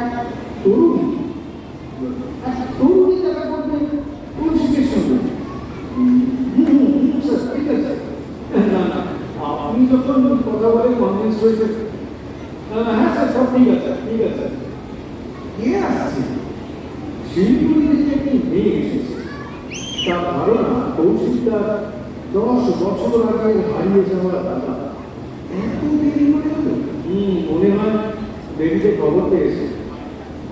এক তরুণী দেখা করবে কৌশিকের সঙ্গে। স্যার ঠিক আছে। না না, আপনি যখন কথা বলে কনভিন্স হয়েছেন, হ্যাঁ স্যার সব ঠিক আছে ঠিক আছে। কে আসছে? শিলিগুড়ি থেকে একটি মেয়ে এসেছে। তার ধারণা কৌশিকটা 10 বছর আগে হারিয়ে যাওয়ার দাদা। এত দেরি মনে হলো? মনে হয় দেরিতে খবর পেয়েছে।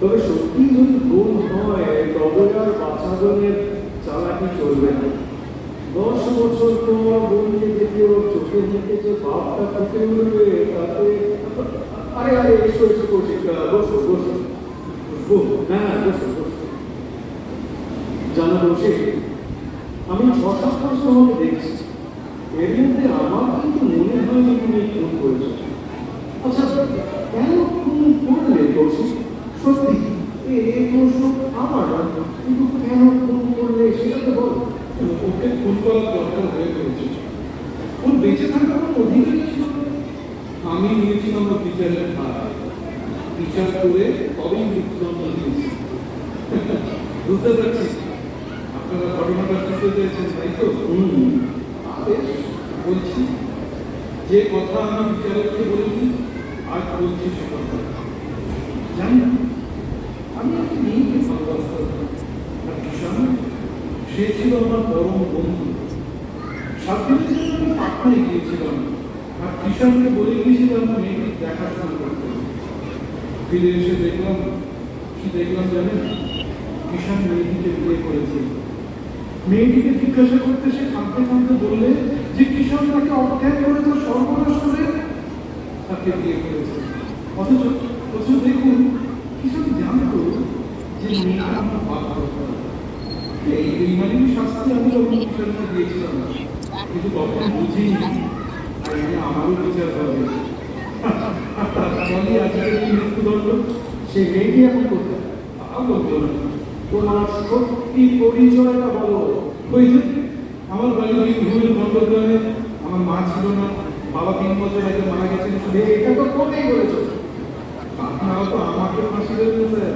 তবে সত্যি যদি ভুল হয় তবে আর বাচ্চাজনের চালাকি চলবে না। 10 বছর পর বললে দেখে ওর চোখের মুখে যে ভাবটা ফুটে উঠবে তাতে আরে আরে এসো এসো কৌশিক, বসো বসো বসবো। হ্যাঁ বসো বসো। জানো কৌশিক, আমি 6-7 বছর তোমাকে দেখছি, এর মধ্যে আমার কিন্তু মনে হয়নি তুমি খুন করেছো। আচ্ছা কেন খুন করলে কৌশিক? সত্যি এই প্রশ্ন আমার, কিন্তু কেন ফোন করলে সেটা তো বল। ওকে খুন করার দরকার হয়ে পড়েছে। ওর বেঁচে থাকার কোনো অধিকার ছিল না। আমি নিয়েছিলাম ওর বিচারের ভার। বিচার করে তবেই মৃত্যুদণ্ড দিয়েছি। বুঝতে পারছি আপনারা ঘটনাটা শুনতে চেয়েছেন, তাই তো? বেশ, বলছি। যে কথা আমি বিচারককে বলিনি আজ বলছি সে কথা। জানি না, আমি একটি মেয়েকে ভালোবাসতাম। আর কিষাণ, সে ছিল আমার পরম বন্ধু। 7 দিনের জন্য আমি পাটনায় গিয়েছিলাম, আর কিষাণকে বলে গিয়েছিলাম মেয়েটির দেখাশোনা করতে। ফিরে এসে দেখলাম, কি দেখলাম জানেন? কিষাণ মেয়েটিকে বিয়ে করেছে। মেয়েটিকে জিজ্ঞাসা করতে সে কাঁদতে কাঁদতে বললে যে কিষাণ তাকে অজ্ঞান করে তো সর্বনাশ করে তাকে বিয়ে করেছে। অথচ অথচ দেখুন, কিষাণ জানতো যে মেয়েটা আমার বাধ্য করে। এই বেইমানির শাস্তি আমি তখন কিষাণকে দিয়েছিলাম না, কিন্তু তখন বুঝিনি আইনে আমারও বিচার হবে। আর তার ফলে আজকের এই মৃত্যুদণ্ড। সে মেয়েটি এখন কোথায়? তা বলবো না। তোমার সত্যি পরিচয়টা বলো। ওই যে আমার বাড়ি বীরভূমের খণ্ডগ্রামে। আমার মা ছিল না, বাবা 3 বছর আগে মারা গেছেন। এটা তো কমেই বলেছো। আপনারাও তো আমাকে ফাঁসি দেবেন স্যার,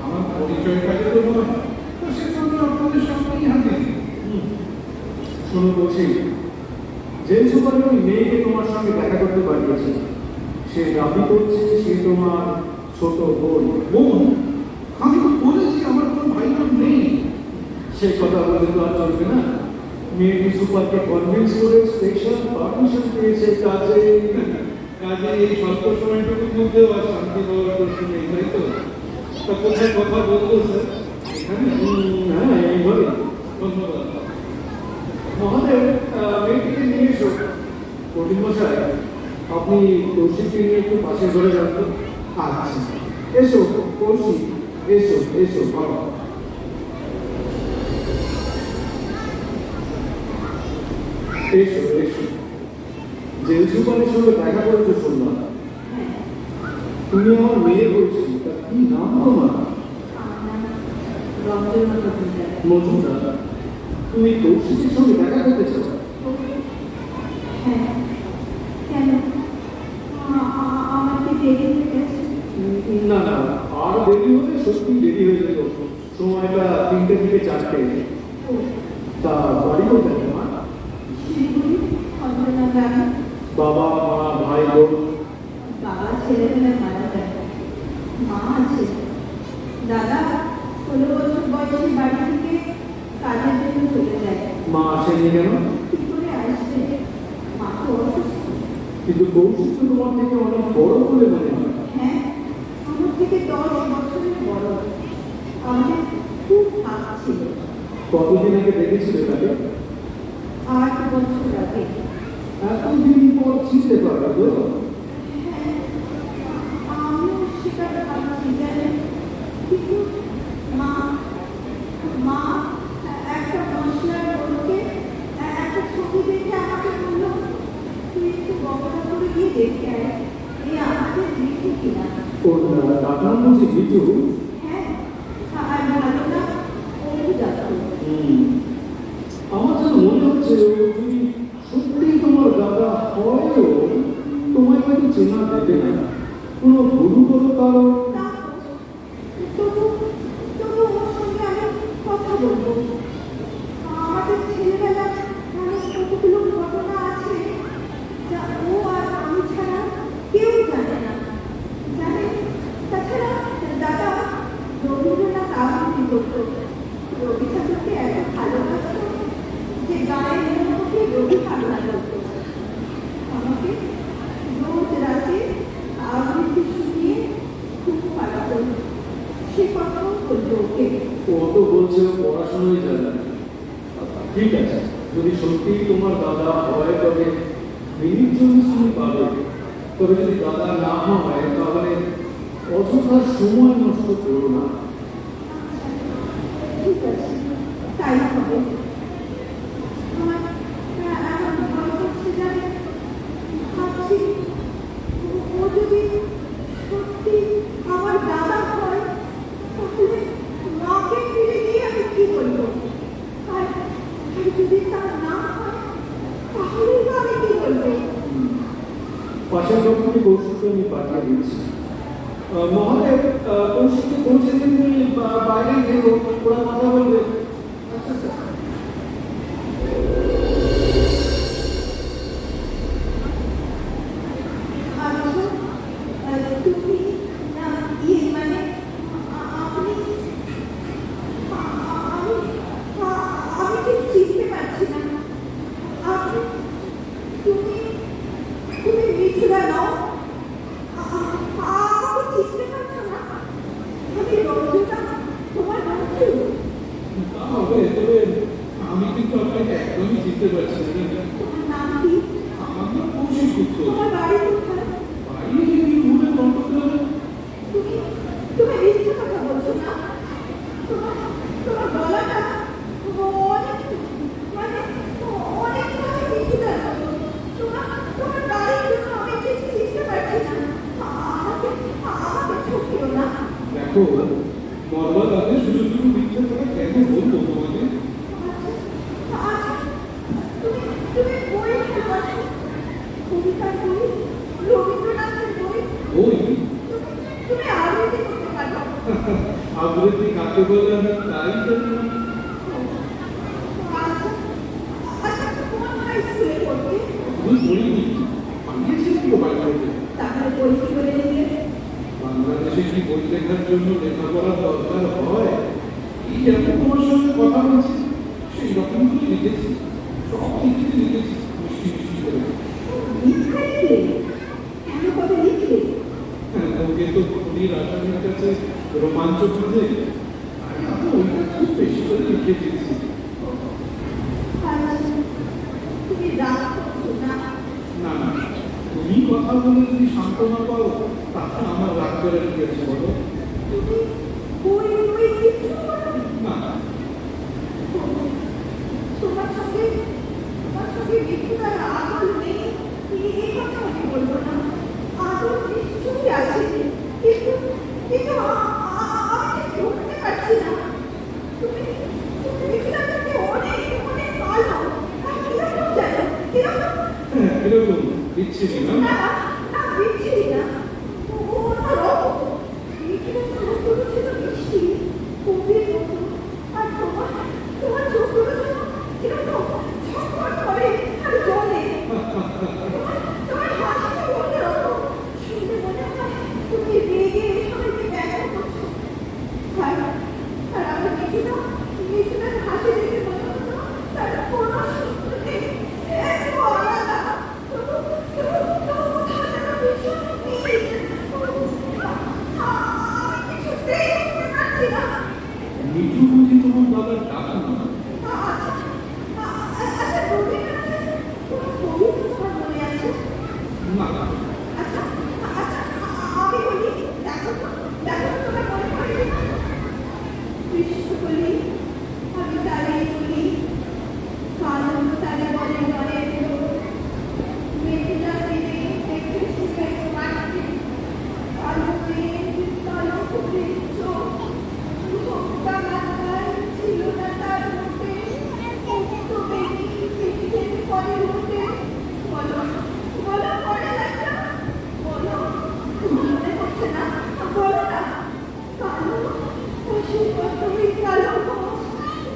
আমার পরিচয়টাকে তো নয়। তো সেজন্য আপনাদের সামনেই হাজির। শোনো বলছি, জেল সুপার ওই মেয়েকে তোমার সঙ্গে দেখা করতে পাঠিয়েছে। সে দাবি করছে সে তোমার ছোট বোন। বোন? আমি তো বলেছি আমার কোনো ভাই বোন নেই। সে কথা বলে তো আর চলবে না। মেয়েটি সুপারকে কনভিন্স করে স্পেশাল পারমিশন পেয়েছে কাজে। কাজে এই স্বল্প সময়টুকুর মধ্যেও আর শান্তি পাওয়ার প্রশ্ন নেই, তাই তো? তা কোথায় কথা বলবো স্যার? এখানে? হ্যাঁ, এইভাবে। ধন্যবাদ। মহাদেব, মেয়েটিকে নিয়ে এসো। কঠিন মশাই, আপনি কৌশিককে নিয়ে একটু পাশের ঘরে যান তো। আচ্ছা, এসো কৌশিক, এসো এসো বাবা। এসো এসো। জেল সুপারের সঙ্গে দেখা করেছো শুনলাম। তুমি আমার মেয়ে বলছি, তা কি নাম তোমার? মজুমদার। তুমি কৌশিকের সঙ্গে দেখা করতে চাও? না না, আর দেরি হলে সত্যি দেরি হয়ে যেত। সময়টা 3টে থেকে 4টে। তা বাড়ি কোথায় তোমার? বাবা মা ভাই বোন? বাবা ছেলেবেলায় মারা যায়, মা আছে। দাদা 16 বছর বয়সে বাড়ি থেকে কাজের জন্য চলে যায়। মা আসেনি কেন? কি করে আসবে? মা তো অসুস্থ। কিন্তু কৌশিক তো তোমার থেকে অনেক বড় বলে মনে হয়। হ্যাঁ, আমার থেকে 10 বছরের বড়। আমাদের খুব ভাগ ছিল। কতদিন আগে দেখেছিলে তাকে? 8 বছর আগে। এতদিন পর চিনতে পারবে তো? হ্যাঁ, আমিও সেটা ভাবছি জানেন, কিন্তু মা মা একটা মশলার লোককে একটা ছবি দেখে আমাকে বললো, তুই একটু গবেষণা করে গিয়ে দেখে আয়, এই আমাদের দেখে কিনা। ওর দাদার বুঝি বিটু? হ্যাঁ, আর ভালো না ও যাতো। আমার যেন মনে হচ্ছে তুমি সত্যি তোমার দাদা হয়ও তোমায় হয়তো চেনা দেবে না। কোনো গুরুতর কারণ? তা ঠিক আছে, যদি সত্যিই তোমার দাদা হয় তবে মিনিট জন্য তুমি পাবে। তবে যদি দাদা না হয় তাহলে অযথা সময় নষ্ট করো না। ঠিক আছে, তাই হবে। আমার এখন ভয় করছে জানে, ভাবছি ও যদি সত্যি আমার দাদা হয় তাহলে মাকে ফিরে গিয়ে আমি কি বলবো? আর যদি তার না হয় তাহলে আমি কি বলবো? পাশের ডক্টরকে কৌশিককে আমি পাঠিয়ে দিচ্ছি। মহাদেব, কৌশিককে পৌঁছে দিয়ে তুমি বাইরে গেলো, ওরা কথা বলবে। আচ্ছা স্যার। তুমি মানে আপনি আমি ঠিক চিনতে পারছি না। আপনি তুমি তুমি মিঠুরা নও? আমাকে চিনতে পারছো না? আমি রঞ্জিতা, তোমার বন্ধু। তাহলে তবে আমি কিন্তু আপনাকে একদমই চিনতে পারছি না। তোমার নাম কি? আমার নাম কৌশিক গুপ্ত। তোমার বাড়ি কোথায়? বাইরে গিয়ে ঘুরে কণ্ঠ করে তুমি তুমি মিথ্যে কথা বলছো না? তোমার তোমার গলাটা অনেক মানে অনেক মানে মিঠুরা। তোমার তোমার বাড়ির জন্য আমি ঠিক চিনতে পারছি না। আমাকে আমাকে ঠকিও না। দেখো, মরবার আগে শুধু শুধু মিথ্যে কথা কেন বলবো তোমাকে? আচ্ছা, তুমি তুমি বই ভালোবাসো? কবিতার বই, রবীন্দ্রনাথের বই? ওই তুমি আবৃত্তি করতে পারো? আবৃত্তি কাকে বলে আমি তাই জানি না। আচ্ছা আচ্ছা, তোমার মনে হয় স্কুলে পড়তে? আমি বলিনি, পাঠিয়েছিলাম তো বাইরে থেকে। তাহলে বই কি করে নিলে? বাংলাদেশে কি বই লেখার জন্য লেখাপড়ার দরকার হয়? এই এত তোমার সঙ্গে কথা বলছি, সেই রকম করে লিখেছি, সব লিখে লিখেছি মিষ্টি মিষ্টি করে। মিথ্যা লিখলে? কেন কবে লিখলে? ওকে তো খুবই রাসায়নিক কাছে রোমাঞ্চ খুঁজে আমি ওইটা খুব বেশি করে লিখে দিয়েছি। আচ্ছা, তুমি রাগ করছো না? না না, তুমি কথা বলে যদি সান্ত্বনা পাও তাতে আমার রাগ করে দিয়েছে বলো। তুমি বই বই কিছু করো? না তোমার সঙ্গে মিঠুরার আদর নেই এই কথা আমি বলবো না। আদর নিশ্চয়ই আছে, কিন্তু কিন্তু আমি ঠিক ধরতে পারছি না। তুমি তুমি মিঠুরাকে অনেক অনেক ভালো। কিরকম জানো? কিরকম? এরকম বিচ্ছিরি না। না না, বিচ্ছিরি না। অন্যরকম। মিঠুরা চোখগুলো ছিল মিষ্টি, কবির মতো। আর তোমার তোমার চোখগুলো যেন কিরকম ঝকঝক করে আর জ্বলে। তোমার হাসিটা অন্যরকম। শুনলে মনে হয় তুমি রেগে সবাইকে ব্যঙ্গ করছো। আর আর আমার মিঠুরার হাসি দেখে মনে হতো তার কোনো সূত্র নেই, এত আলাদা। তবু কোথাও যেন ভীষণ মিল। আমি কিছুতেই বুঝতে পারছি না। মিঠু বুঝি তোমার বাবার ডাকা না। আচ্ছা, রবীন্দ্রনাথের কোনো কবিতা তোমার মনে আছে? না আচ্ছা আচ্ছা, আমি বলি, দেখো তো তোমার মনে পড়ে কিনা। গ্রীষ্মকালে আমি দাঁড়িয়ে বলি, কালো তারে বলে ঘরের রোদ, মেঘলা দিনে দেখেছি এক মাঠে, কালো মেঘ, কালো ফুলের চোখ, মুখটা মাথায় ছিল না তার মুখে, মুক্ত বেনি পিঠের পরে উঠে। বলো বলো পড়ে একটা, বলো মনে পড়ছে না? বলো না। কালো পশুর মতোই কালো ঘোষ,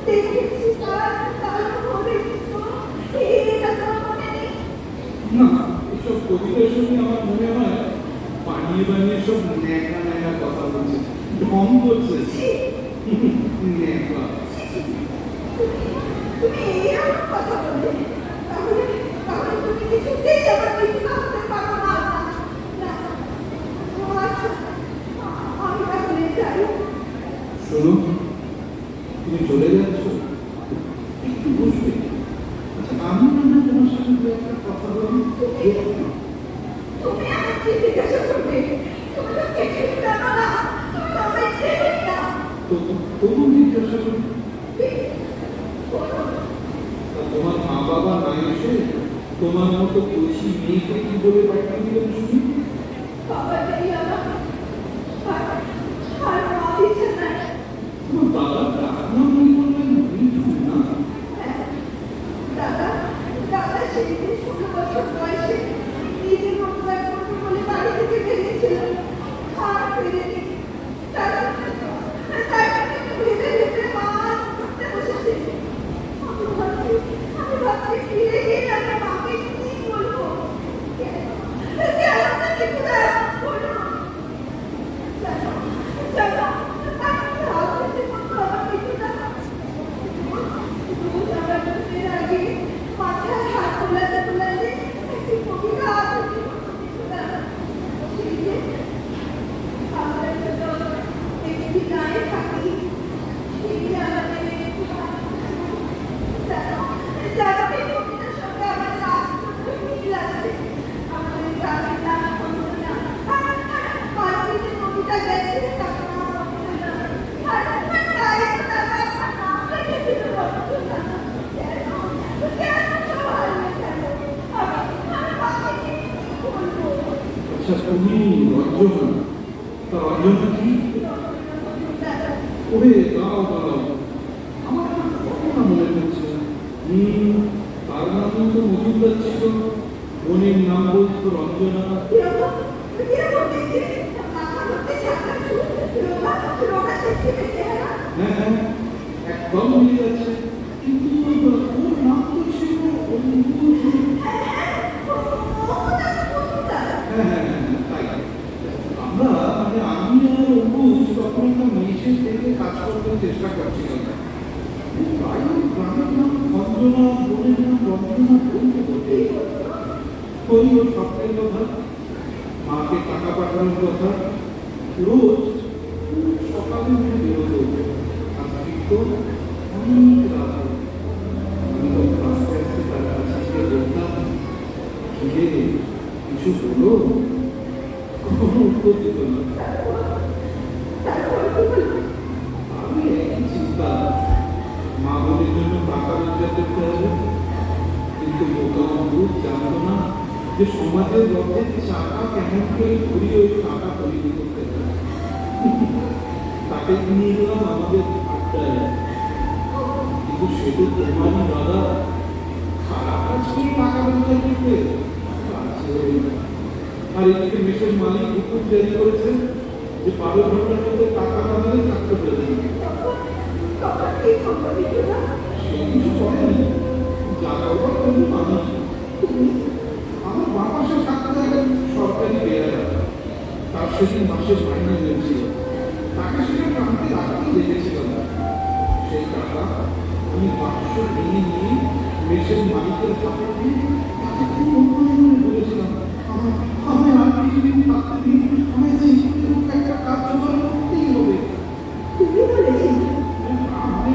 দেখেছি তার কালো ঘোরের চোখ। এটা তো মনে নেই? না, এসব কবিতা শুনে আমার মনে হয় বানিয়ে বানিয়ে সব ন্যাকা ন্যাকা কথা বলছে, ঢং করছে। ন্যাকা। তুমি এরকম কথা বললে, তাহলে তাহলে তুমি কিছুতেই আমার মিঠুরা হতে পারো না। না, আচ্ছা, আমি তাহলে যাই। শোনো, তুমি চলে যাচ্ছ, একটু বসবে। জিজ্ঞাসা করবে? তুমি তো কিছুই জানো না, তুমি তো আমায় চেনো না। তবু জিজ্ঞাসা করি, বলো, তা তোমার মা বাবা না এসে তোমার মতো কচি মেয়েকে কি বলে পাঠিয়ে দিলেন শুনি? বাবা নেই আমার, আর মা বিছানায়। তোমার দাদার ডাক নাম কি বললেন? মিঠু না? দাদা, দাদা সেদিন 16 বছর বয়সে নিজের রোজগার করবে বলে বাড়ি থেকে বেরিয়েছিল, আর ফেরেনি। তারপর ভেবে ভেবে মা আজ পড়তে বসেছে। আমি ভাবছি ফিরে গিয়ে আমি মাকে কি বলবো? কেন না কিছু না বলো। জানো, জানো, আমি ভাবতে মতো আমার কিছু না। রোজ আমার ঘুমের আগে মাথায় হাত বোলাতে বোলাতে একটি কবিতা আবৃত্তি করতে কিছু না। সেই যে আমরা যত একটি গায়ে থাকি, সেই যে আমাদের একটু জানো, জানো এই কবিতার সঙ্গে আমাদের আশ্চর্য মিল আছে। আমাদের গ্রামের নাম বন্ধনা, পাঁচদিনের কবিতা গেছে তার নাম বন্ধনা, আর গায়ে তারা আমার নাম রেখেছিল বন্ধনা। কেন, কেন সবাই কেন? আমি মাকে কি বলবো? আচ্ছা, তুমি রঞ্জনা, তা রঞ্জনা কি? দাদা, ওরে দাঁড়াও দাঁড়াও, আমার একটা ঘটনা মনে পড়ছে। তার নামও তো মজুমদার ছিল, বোনের নাম বলতো রঞ্জনা। কিরকম কিরকম দেখতে? মাথা ধরতে ছাড়া চুল, রোগা রোগা ছেড়ে চেহারা। হ্যাঁ হ্যাঁ, একদম মিলে যাচ্ছে, কিন্তু ওর নাম তো ছিল অন্ধু। হ্যাঁ হ্যাঁ হ্যাঁ হ্যাঁ, তাই। আমরা মানে আমি আর অঙ্কুশ তখন একটা মেশিন থেকে কাজ করতে চেষ্টা করছিলাম। তাই ওই গ্রামের নাম রঞ্জনা, বোনের নাম রঞ্জনা বলতে বলতে ওই ওর স্বপ্নের কথা, মাকে টাকা পাঠানোর কথা, রোজ সকালে উঠে বেরোতো আর ফিরত অনেক রাত হতো। আমি তখন আস্তে আস্তে তার কাছে গিয়ে বলতাম, কিরে কিছু বলো? কোনো উত্তর দিত না। আমি একই চিন্তা, মা বোনের জন্য টাকা রোজগার করতে হবে, কিন্তু বোকা অন্ধুর জানতো না যে সমাজের রথের চাকা কেমন করে ঘুরিয়ে ওই টাকা তৈরি করতে হয়। তাকে নিয়ে গেলাম আমাদের আড্ডায়, কিন্তু সে তো তোমারই দাদা, খারাপ কাজ করে টাকা রোজগার করতে আর এদিকে মেসের মালিক হুকুম জারি করেছে যে 12 ঘন্টার মধ্যে টাকা না দিলে থাকতে পারে না। সে কিছু করেনি, যা করবার করলাম আমি। আমার বাপাসে থাকতে সরকারি বেড়া, তার সেদিন মাসের মাইনে হয়েছিল, তাকে সেটা টানতে রাখতেই লেগেছিলাম। সেই টাকা আমি বাক্স ভেঙে নিয়ে মেসের মালিকের হাতে দিয়ে তাকে খুব অনুনয় বলেছিলাম, আমায় আর কিছুদিন থাকতে দিন, আমায় যে একটা কাজ জোগাড় করতেই হবে। তুমি বলেছিলে? আমি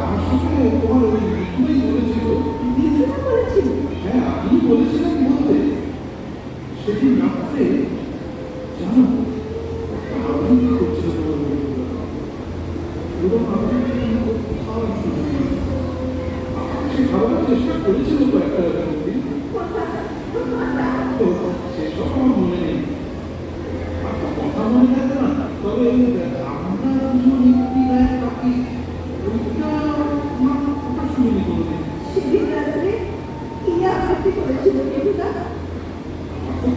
আসলে তোমার ওই মিঠুনই বলেছিল। বিছানা বলেছিল? হ্যাঁ, আপনি বলেছিলেন বলতে। সেদিন রাত্রে জানো আমি করছিল তোমার মিঠুন, এবং আমি কোথাও শুনিনি। সে খাওয়ার চেষ্টা করেছিল কয়েকটা দিন, তো সেসব আমার মনে নেই। একটা কথা মনে থাকে না, তবে আমরা দুজন একটি গায়ে থাকি, ওইটা ওটা শুনিনি কোনোদিন। সেদিন রাত্রে কি আবৃত্তি করেছিল বিভূদা?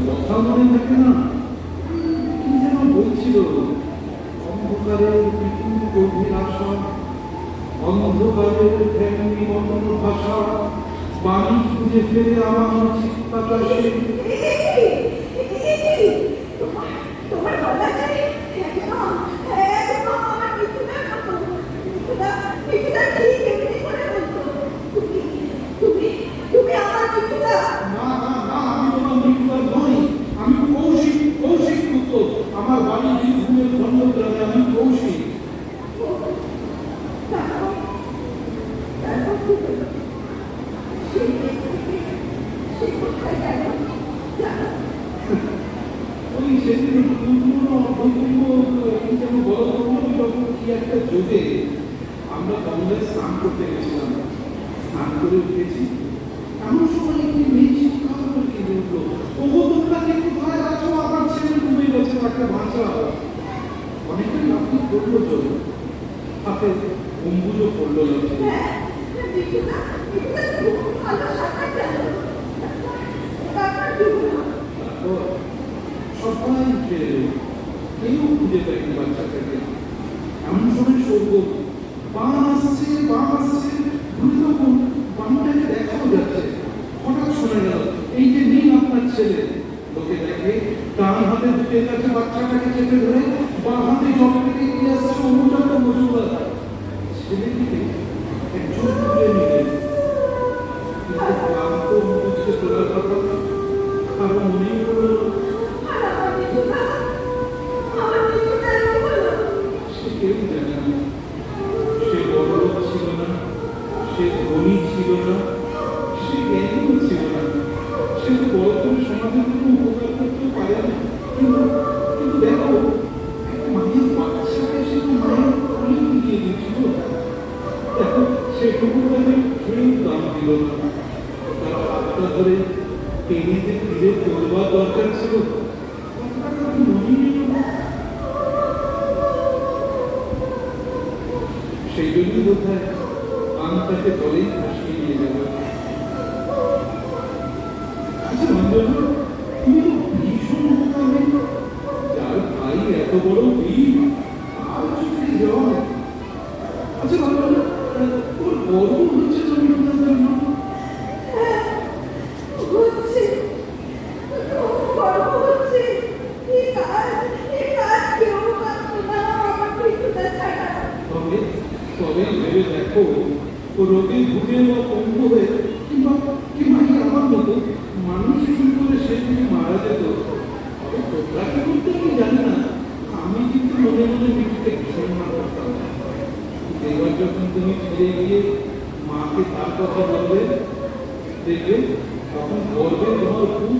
কথা মনে থাকে না, কি যেন বলছিল, অন্ধকারের বিপুল গভীর আশা, অন্ধকারের ধ্যান নিমগ্ন ভাষা, বাণী খুঁজে ফেরে আমার চিত্তাকাশে। তোমার গলা যে একদম একদম আমার বিছানার মতো। বিছানা ঠিক এমনি করে বলতো, তুমি তুমি তুমি আমার বিছানা। না না না, আমি তোমার মৃত্যুর নই, আমি কৌশিক, কৌশিক পুত্র। আমার বাড়ি বীরভূমের খণ্ডগ্রামে, আমি কৌশিক। তারপর কি হলো? সেই দেশ থেকে সে কোথায় গেল জানো? ওই সেদিন পূর্ণ অর্ধকুম্ভ কি যেন বড় তখন কি একটা যোগে আমরা গঙ্গায় স্নান করতে গেছিলাম। স্নান করে উঠেছি, এমন সময় একটি মেয়ে চিৎকার করে কেঁদে উঠলো, ওগো তোমরা কে কোথায় আছো, আমার ছেলে ডুবে গেছে, তাকে বাঁচাও। অনেকটা লাফি করলো চলো, হাতে গম্বুজও পড়লো লাফি। হ্যাঁ, বিছুনা খুব ভালো সাঁতার জানো। তারপর কি হলো? তারপর সবাই উঠে এলো, কেউ খুঁজে পায়নি বাচ্চাটাকে। এমন সময় সৌগ বান আসছে, বান আসছে, ঘুরে তখন বানটাকে দেখাও যাচ্ছে। হঠাৎ শোনা গেল, এই যে নেই আপনার ছেলে। লোকে দেখে ডান হাতে বুকের কাছে বাচ্চাটাকে চেপে ধরে, বাঁ হাতে জল থেকে এগিয়ে আসছে অমুচাটা মজুমদার। ছেলেটিকে একজন তুলে নিলেন, কিন্তু ক্লান্ত মুখে তোলার কথা কারো মনেই পড়ল না। আর আমার বিছুনা কি হলো? সে কেউ জানে না। সে বড়লোক ছিল না, সে ধনী ছিল না, সে জ্ঞানীও ছিল না। সে তো বড় করে সমাজের কোনো উপকার করতে পারে না। কিন্তু দেখো, একটা মায়ের বাচ্চাকে সে তো মায়ের কোলে ফিরিয়ে দিয়েছিল। দেখো, সেটুকু তাদের কেউ দাম দিল না। তার হাতটা ধরে টেনে যে ফিরে তোলবার দরকার ছিল, কথাটা তার মনেই নেই না। সেই জন্যই বোধ হয় আংটাকে জলেই ভাসিয়ে নিয়ে গেল। আচ্ছা রঞ্জন, তুমি তো ভীষণ বোকামে, যার ভাই এত বড় বীর আর চোখে জল। আচ্ছা রঞ্জন, তোর গর্ব হচ্ছে তো মিঠুনার জন্য? হ্যাঁ, হচ্ছে। খুব গর্ব হচ্ছে। এই কাজ কেউ পারতো না আমার বিছুনা ছাড়া। তবে ভেবে দেখো, রোগে ভুগে বা পঙ্গু হয়ে কিংবা এই আমার মতো মানুষের করে সে যদি মারা যেত, তবে তোমরা কি করতে আমি জানি না, আমি কিন্তু মনে মনে মিঠুকে ভীষণ না করতাম। এবার যখন তুমি ফিরে গিয়ে মাকে তার কথা বলবে, দেখবে তখন গর্বে তোমার খুব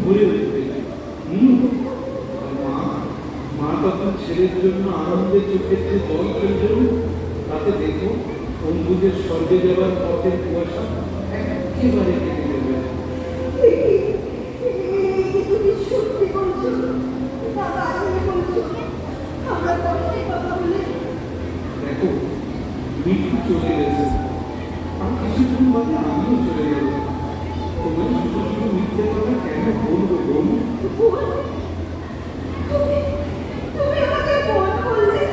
ভরে উঠবে। আর মা তখন ছেলের জন্য আনন্দে চোখের যে জল ফেলবে, তাতে দেখো অম্বুজের স্বর্গে যাবার পথের কুয়াশা একেবারে কেটে যাবে। তুমি সত্যি বলছো? বাবা তুমি বলছো? আমরা কষ্টে কথা বলে দেখো, মিঠু চলে গেছে, আর কিছুক্ষণ বাদে আমিও চলে গেল। তোমার শুধু শুধু মিথ্যে কথা কেন বলবো বলুন? তুমি আমাকে ফোন করলে?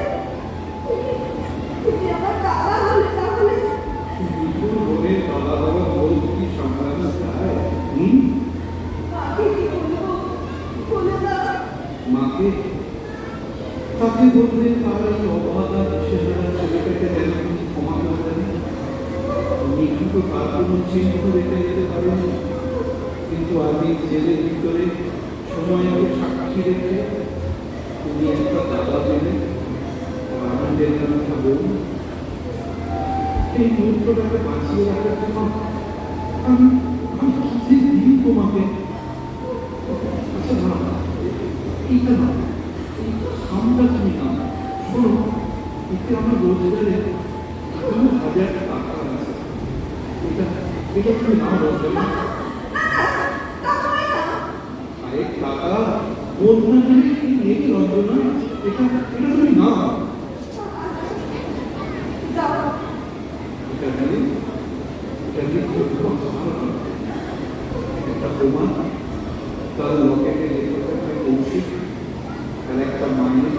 তুমি আমার দাদা হলে তাহলে? মিঠুর বোনের দাদা বাবা বল কি সামলানো যায়? মাকে কি বলবো? বলে দাও। মাকে তাকে বলবে তার এই অবাধা দিশেহারা ছেলেটাকে যেন তুমি ক্ষমা করে দেন। মিঠু তো তার কোনো চিহ্ন রেখে যেতে পারেনি, কিন্তু আমি জেলের ভিতরে সময়কে সাক্ষী রেখে তুমি একটা দাদা পেলে, আনন্দের কথা বলুন। এই মুহূর্তটাকে বাঁচিয়ে রাখার জন্য আমি আমি কি যে দিই তোমাকে। আচ্ছা না, এইটা না, এই খামটা তুমি না, শোনো, এতে আমার রোজগারে ২,০০০ টাকা আছে। এটা তুমি নাও রোজগার। আরেক টাকা বন্যা করে কি নেই রঞ্জনা, এটা তুমি না। দাও। এটা কি খুব ভালো একটা প্রমাণ। তার লকেটে লেখা থাকবে কৌশিক, আর একটা মায়ের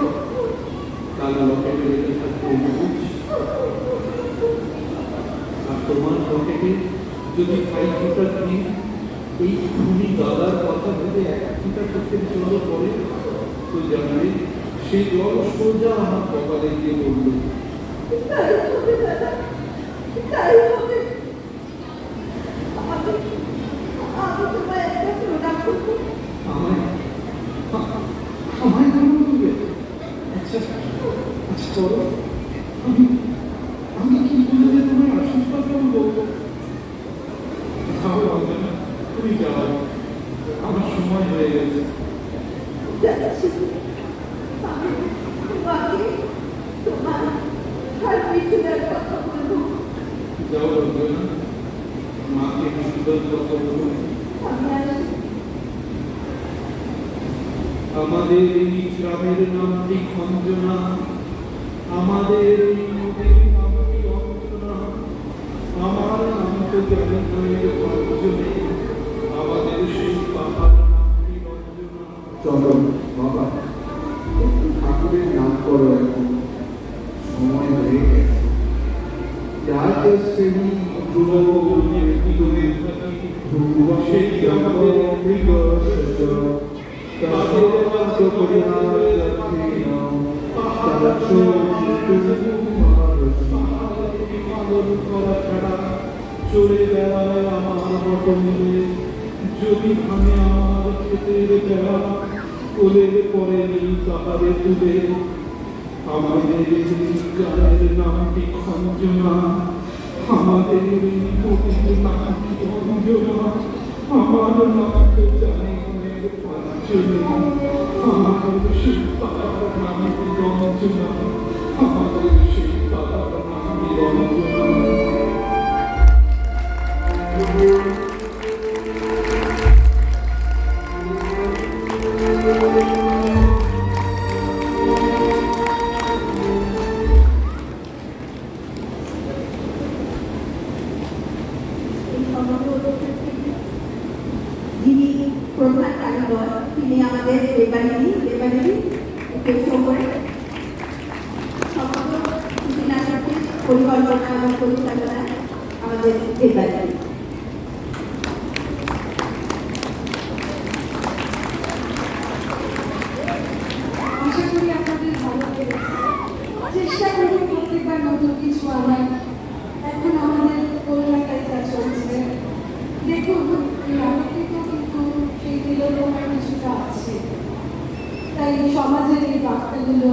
তার লকেটে লেখা থাকবে অম্বুজ। আর তোমার লকেটে যদি 5 ফুটার দিন এই খুনি দাদার কথা ভেবে 1 ফুটা চোখের জল পড়ে, তো জানবে সেই জল সোজা আমার কপালে গিয়ে পড়ল। তাই হবে দাদা, তাই হবে। আমি তোমায় একটা প্রণাম করবো। আমায় কেমন করবে? আচ্ছা করো। আমি কি বলে তোমায় আশীর্বাদ করবো? যাও রঞ্জনা, তুমি যাও, আমার সময় হয়ে গেছে। আমাদের এই গ্রামের নামটি খঞ্জনা, আমাদের এই নদীর নামটি অঞ্জনা, আমার নাম তো জনগণের খঞ্জনে, আমাদের সেই পাহাড় নামটি রঞ্জনা। চলো বাবা, একটু ঠাকুরের নাম করো, এখন সময় হয়ে গেছে। যার শ্রেণী ধ্রুব দূরে থাকি, সেই আমাদের চলে বেড়ায় আমার বটমূলে, যদি ভাঙে আমার ক্ষেতের বেড়া, কোলের পরে নেই তাহারে তুলে। আমাদের গানের নামটি খঞ্জনা, আমাদের নদীর নামটি অঞ্জনা, আমার নাম তো জানি মনের পাঁচজনে, আমাদের সেই তার নামটি রঞ্জনা, আমাদের সেই তার নামটি রঞ্জনা। এই সমগ্র যিনি প্রধান কারিগর, তিনি আমাদের দেবালিনী উদ্দেশ্য করে সমগ্র নাটকটির পরিকল্পনা এবং পরিচালনা আমাদের দেবালিনী। আশা করি আপনাদের ভালো লেগেছে। চেষ্টা করি প্রত্যেকবার নতুন কিছু আনার। এখন আমাদের কলকাতায় যা চলছে, দেখুন এই নাটকটিতেও কিন্তু সেই তিলোতমার কিছুটা আছে। তাই সমাজের এই বার্তাগুলো